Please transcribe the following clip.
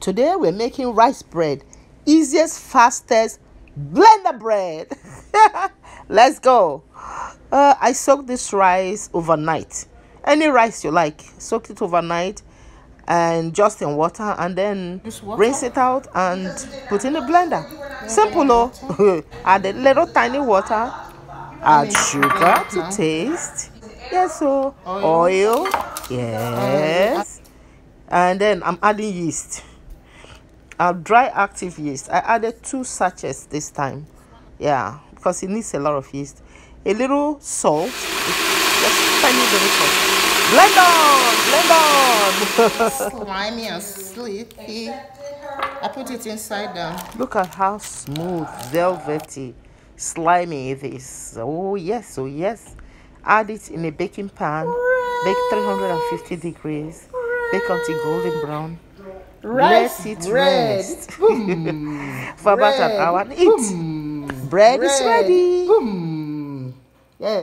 Today we're making rice bread. Easiest, fastest blender bread. Let's go. I soaked this rice overnight. Any rice you like, soak it overnight and just in water, and then rinse it out and put in the blender. Simple, oh. Add a little tiny water, add sugar to taste. Yes, so oil. Yes. And then I'm adding yeast. Dry active yeast. I added 2 sachets this time. Yeah, because it needs a lot of yeast. A little salt. Just tiny little salt. Blend on! Slimy and sleepy. I put it inside down. Look at how smooth, velvety, slimy it is. Oh yes, oh yes. Add it in a baking pan. Bake 350 degrees. Bake until golden brown. Let it rest for about an hour and eat. Bread is ready. Yeah.